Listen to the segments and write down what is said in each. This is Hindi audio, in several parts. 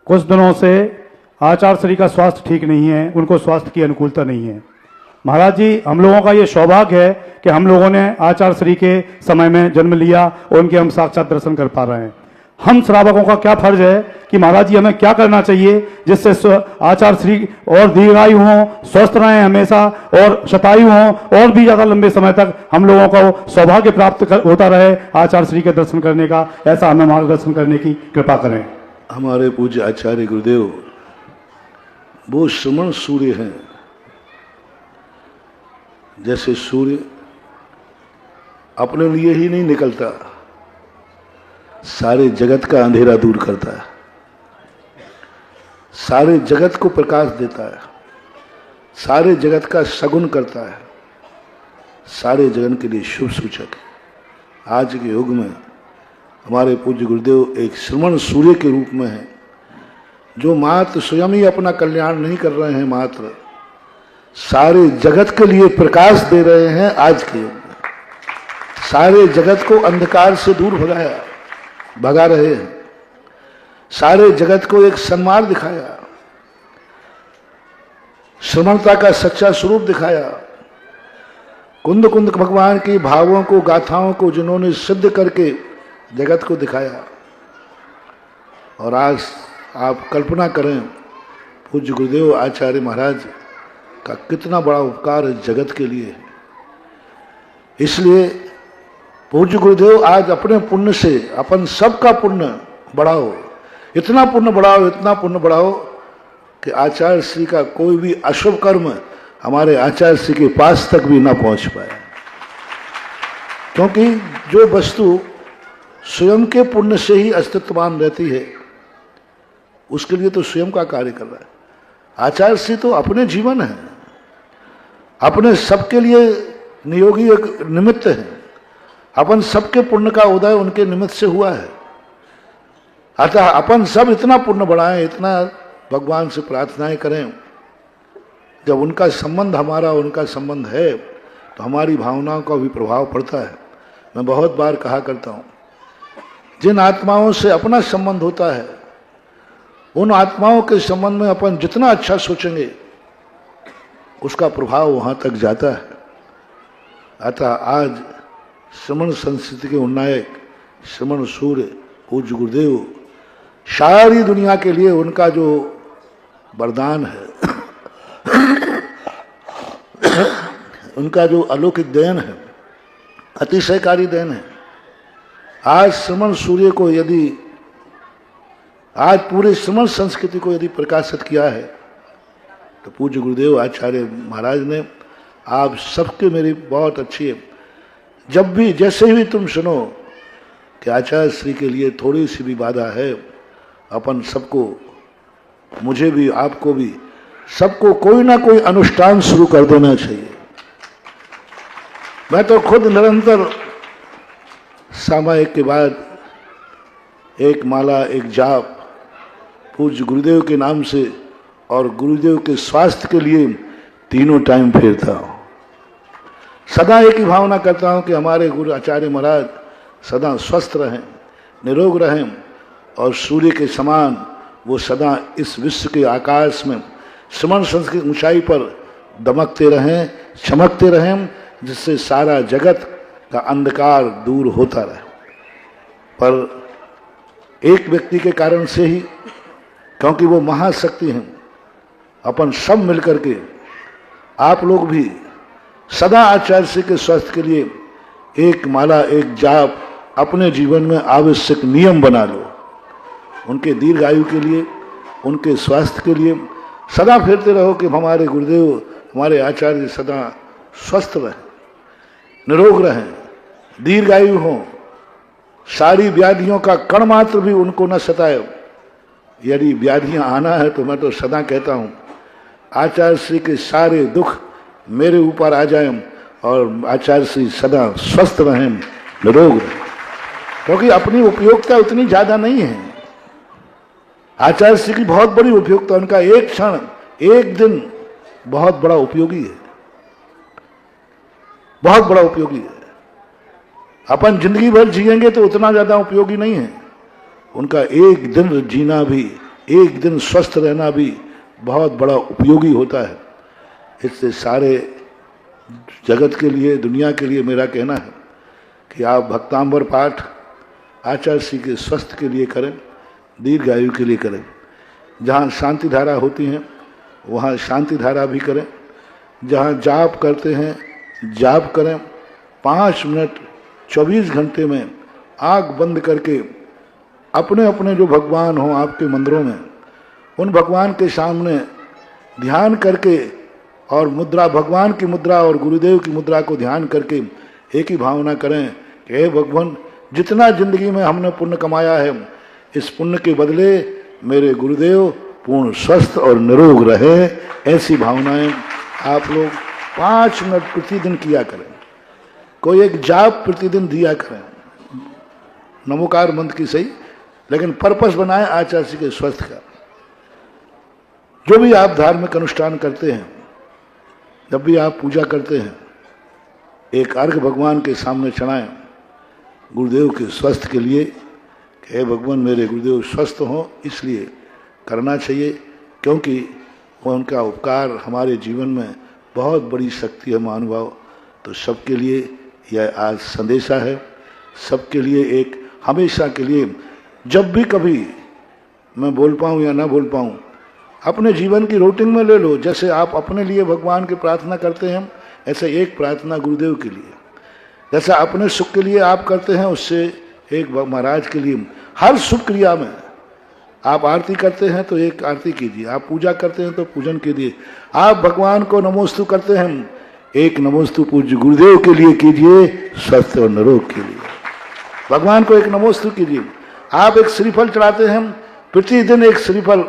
कुछ दिनों से आचार्य श्री का स्वास्थ्य ठीक नहीं है, उनको स्वास्थ्य की अनुकूलता नहीं है। महाराज जी, हम लोगों का ये सौभाग्य है कि हम लोगों ने आचार्य श्री के समय में जन्म लिया और उनके हम साक्षात दर्शन कर पा रहे हैं। हम श्रावकों का क्या फर्ज है कि महाराज जी हमें क्या करना चाहिए जिससे आचार्य श्री और दीर्घायु हों, स्वस्थ रहें हमेशा और शतायु हों और भी ज्यादा लंबे समय तक हम लोगों को सौभाग्य प्राप्त होता रहे आचार्य श्री के दर्शन करने का, ऐसा हमें मार्गदर्शन करने की कृपा करें। हमारे पूज्य आचार्य गुरुदेव वो सुमन सूर्य हैं, जैसे सूर्य अपने लिए ही नहीं निकलता, सारे जगत का अंधेरा दूर करता है, सारे जगत को प्रकाश देता है, सारे जगत का सगुन करता है, सारे जगत के लिए शुभ सूचक है। आज के युग में हमारे पूज्य गुरुदेव एक श्रमण सूर्य के रूप में हैं, जो मात्र स्वयं ही अपना कल्याण नहीं कर रहे हैं, मात्र सारे जगत के लिए प्रकाश दे रहे हैं। आज के युग में सारे जगत को अंधकार से दूर भगा रहे हैं, सारे जगत को एक सन्मार्ग दिखाया, श्रमणता का सच्चा स्वरूप दिखाया, कुंद कुंद भगवान की भावों को, गाथाओं को जिन्होंने सिद्ध करके जगत को दिखाया। और आज आप कल्पना करें पूज्य गुरुदेव आचार्य महाराज का कितना बड़ा उपकार इस जगत के लिए है। इसलिए पूज्य गुरुदेव आज अपने पुण्य से अपन सबका पुण्य बढ़ाओ, इतना पुण्य बढ़ाओ, इतना पुण्य बढ़ाओ कि आचार्य श्री का कोई भी अशुभ कर्म हमारे आचार्य श्री के पास तक भी ना पहुंच पाए। क्योंकि जो वस्तु स्वयं के पुण्य से ही अस्तित्वमान रहती है, उसके लिए तो स्वयं का कार्य कर रहा है। आचार्य श्री तो अपने जीवन है, अपने सबके लिए नियोगी एक निमित्त है, अपन सबके पुण्य का उदय उनके निमित्त से हुआ है। अतः अपन सब इतना पुण्य बढ़ाएं, इतना भगवान से प्रार्थनाएं करें। जब उनका संबंध हमारा उनका संबंध है तो हमारी भावनाओं का भी प्रभाव पड़ता है। मैं बहुत बार कहा करता हूँ, जिन आत्माओं से अपना संबंध होता है उन आत्माओं के संबंध में अपन जितना अच्छा सोचेंगे उसका प्रभाव वहां तक जाता है। अतः आज श्रमण संस्कृति के उन्नायक श्रमण सूर्य पूज्य गुरुदेव सारी दुनिया के लिए उनका जो वरदान है उनका जो अलौकिक देन है, अतिशयकारी देन है। आज श्रमण सूर्य को यदि आज पूरे श्रमण संस्कृति को यदि प्रकाशित किया है तो पूज्य गुरुदेव आचार्य महाराज ने। आप सबके मेरी बहुत अच्छी है। जब भी जैसे भी तुम सुनो कि आचार्य श्री के लिए थोड़ी सी भी बाधा है, अपन सबको, मुझे भी, आपको भी, सबको कोई ना कोई अनुष्ठान शुरू कर देना चाहिए। मैं तो खुद निरंतर सामायिक के बाद एक माला, एक जाप पूज्य गुरुदेव के नाम से और गुरुदेव के स्वास्थ्य के लिए तीनों टाइम फेरता हूँ। सदा एक ही भावना करता हूँ कि हमारे गुरु आचार्य महाराज सदा स्वस्थ रहें, निरोग रहें और सूर्य के समान वो सदा इस विश्व के आकाश में श्रमण संस्कृति ऊंचाई पर दमकते रहें, चमकते रहें, जिससे सारा जगत का अंधकार दूर होता रहे। पर एक व्यक्ति के कारण से ही, क्योंकि वो महाशक्ति हैं, अपन सब मिलकर के, आप लोग भी सदा आचार्य श्री के स्वास्थ्य के लिए एक माला, एक जाप अपने जीवन में आवश्यक नियम बना लो। उनके दीर्घायु के लिए, उनके स्वास्थ्य के लिए सदा फेरते रहो कि हमारे गुरुदेव, हमारे आचार्य सदा स्वस्थ रहें, निरोग रहें, दीर्घायु हों, सारी व्याधियों का कण मात्र भी उनको न सताए। यदि व्याधियां आना है तो मैं तो सदा कहता हूं आचार्य श्री के सारे दुख मेरे ऊपर आ जाएं और आचार्य श्री सदा स्वस्थ रहें, निरोग रहें। क्योंकि अपनी उपयोगिता उतनी ज्यादा नहीं है। आचार्य श्री की बहुत बड़ी उपयोगिता, उनका एक क्षण, एक दिन बहुत बड़ा उपयोगी है, बहुत बड़ा उपयोगी है। अपन जिंदगी भर जिएंगे तो उतना ज्यादा उपयोगी नहीं है। उनका एक दिन जीना भी एक दिन स्वस्थ रहना भी बहुत बड़ा उपयोगी होता है। इससे सारे जगत के लिए, दुनिया के लिए मेरा कहना है कि आप भक्तांबर पाठ आचार्य श्री के स्वास्थ्य के लिए करें, दीर्घायु के लिए करें। जहाँ शांति धारा होती हैं वहाँ शांति धारा भी करें। जहाँ जाप करते हैं जाप करें। 5 मिनट 24 घंटे में आँख बंद करके अपने अपने जो भगवान हों आपके मंदिरों में, उन भगवान के सामने ध्यान करके और मुद्रा, भगवान की मुद्रा और गुरुदेव की मुद्रा को ध्यान करके एक ही भावना करें कि हे भगवान, जितना जिंदगी में हमने पुण्य कमाया है, इस पुण्य के बदले मेरे गुरुदेव पूर्ण स्वस्थ और निरोग रहे। ऐसी भावनाएं आप लोग 5 मिनट प्रतिदिन किया करें। कोई एक जाप प्रतिदिन दिया करें, नमोकार मंत्र की सही, लेकिन पर्पस बनाए आचार्य श्री के स्वस्थ का। जो भी आप धार्मिक अनुष्ठान करते हैं, जब भी आप पूजा करते हैं, एक अर्घ भगवान के सामने चढ़ाएं गुरुदेव के स्वस्थ के लिए कि हे भगवान, मेरे गुरुदेव स्वस्थ हों, इसलिए करना चाहिए, क्योंकि वह उनका उपकार हमारे जीवन में बहुत बड़ी शक्ति है महानुभाव। तो सबके लिए यह आज संदेशा है, सबके लिए एक हमेशा के लिए, जब भी कभी मैं बोल पाऊँ या ना बोल पाऊँ, अपने जीवन की रूटीन में ले लो। जैसे आप अपने लिए भगवान की प्रार्थना करते हैं, ऐसे एक प्रार्थना गुरुदेव के लिए। जैसा अपने सुख के लिए आप करते हैं, उससे एक महाराज के लिए। हर शुभ क्रिया में आप आरती करते हैं तो एक आरती कीजिए, आप पूजा करते हैं तो पूजन कीजिए, आप भगवान को नमोस्तु करते हैं, एक नमोस्तु पूज्य गुरुदेव के लिए कीजिए, स्वस्थ और निरोग के लिए भगवान को एक नमोस्तु कीजिए। आप एक श्रीफल चढ़ाते हैं, प्रतिदिन एक श्रीफल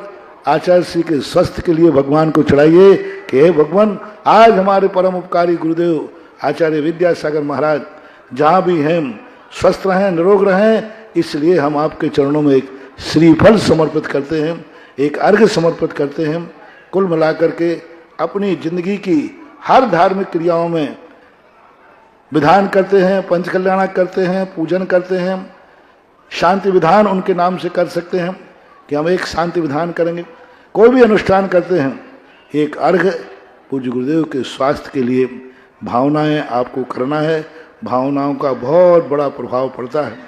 आचार्य श्री के स्वस्थ के लिए भगवान को चढ़ाइए कि हे भगवान, आज हमारे परम उपकारी गुरुदेव आचार्य विद्यासागर महाराज जहाँ भी हैं स्वस्थ रहें, निरोग रहें, इसलिए हम आपके चरणों में एक श्रीफल समर्पित करते हैं, एक अर्घ्य समर्पित करते हैं। कुल मिलाकर के अपनी जिंदगी की हर धार्मिक क्रियाओं में विधान करते हैं, पंचकल्याणक करते हैं, पूजन करते हैं, शांति विधान उनके नाम से कर सकते हैं कि हम एक शांति विधान करेंगे। कोई भी अनुष्ठान करते हैं, एक अर्घ पूज्य गुरुदेव के स्वास्थ्य के लिए भावनाएं आपको करना है। भावनाओं का बहुत बड़ा प्रभाव पड़ता है,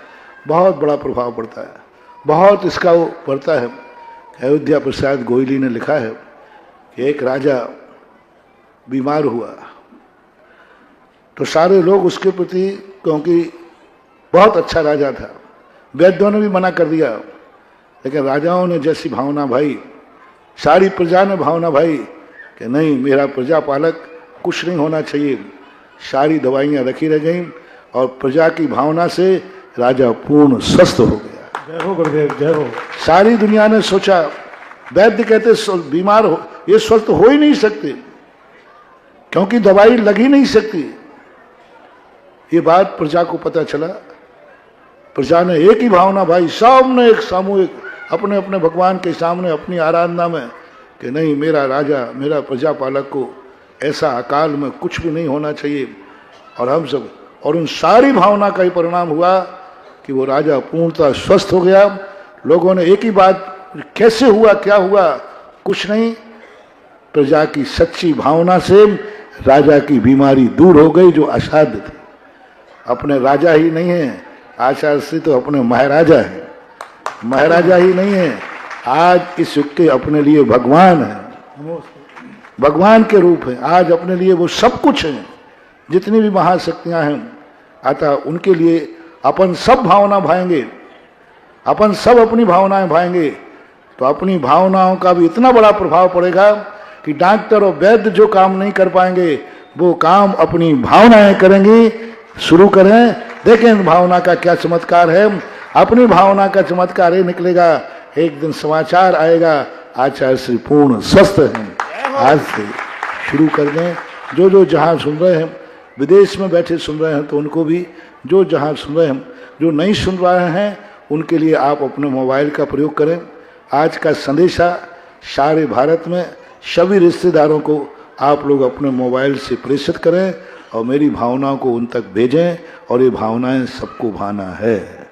बहुत बड़ा प्रभाव पड़ता है, बहुत इसका वो पड़ता है। अयोध्या प्रसाद गोयली ने लिखा है कि एक राजा बीमार हुआ तो सारे लोग उसके प्रति, क्योंकि बहुत अच्छा राजा था, वैद्यों ने भी मना कर दिया, लेकिन राजाओं ने जैसी भावना भाई, सारी प्रजा ने भावना भाई कि नहीं, मेरा प्रजापालक कुछ नहीं होना चाहिए। सारी दवाइयाँ रखी रह गईं और प्रजा की भावना से राजा पूर्ण स्वस्थ हो गया। जय हो गुरुदेव, जय हो। सारी दुनिया ने सोचा, वैद्य कहते बीमार हो, ये स्वस्थ हो ही नहीं सकते क्योंकि दवाई लग ही नहीं सकती। ये बात प्रजा को पता चला, प्रजा ने एक ही भावना भाई, सबने एक सामूहिक अपने अपने भगवान के सामने अपनी आराधना में कि नहीं, मेरा राजा, मेरा प्रजापालक को ऐसा अकाल में कुछ भी नहीं होना चाहिए। और हम सब, और उन सारी भावना का ही परिणाम हुआ कि वो राजा पूर्णतः स्वस्थ हो गया। लोगों ने एक ही बात, कैसे हुआ, क्या हुआ, कुछ नहीं, प्रजा की सच्ची भावना से राजा की बीमारी दूर हो गई जो असाध्य थी। अपने राजा ही नहीं है आचार्य श्री, तो अपने महाराजा है, महाराजा ही नहीं है, आज इस युग के अपने लिए भगवान है, भगवान के रूप है। आज अपने लिए वो सब कुछ है, जितनी भी महाशक्तियां हैं, अतः उनके लिए अपन सब भावना भाएंगे, अपन सब अपनी भावनाएं भाएंगे तो अपनी भावनाओं का भी इतना बड़ा प्रभाव पड़ेगा कि डॉक्टर और वैद्य जो काम नहीं कर पाएंगे वो काम अपनी भावनाएं करेंगी। शुरू करें, देखें भावना का क्या चमत्कार है। अपनी भावना का चमत्कार ही निकलेगा, एक दिन समाचार आएगा आचार्य श्री पूर्ण स्वस्थ हैं। आज से शुरू कर दें। जो जो जहाँ सुन रहे हैं, विदेश में बैठे सुन रहे हैं तो उनको भी, जो जहाँ सुन रहे हैं, जो नहीं सुन रहे हैं उनके लिए आप अपने मोबाइल का प्रयोग करें। आज का संदेशा सारे भारत में सभी रिश्तेदारों को आप लोग अपने मोबाइल से प्रेषित करें और मेरी भावनाओं को उन तक भेजें, और ये भावनाएं सबको भाना है।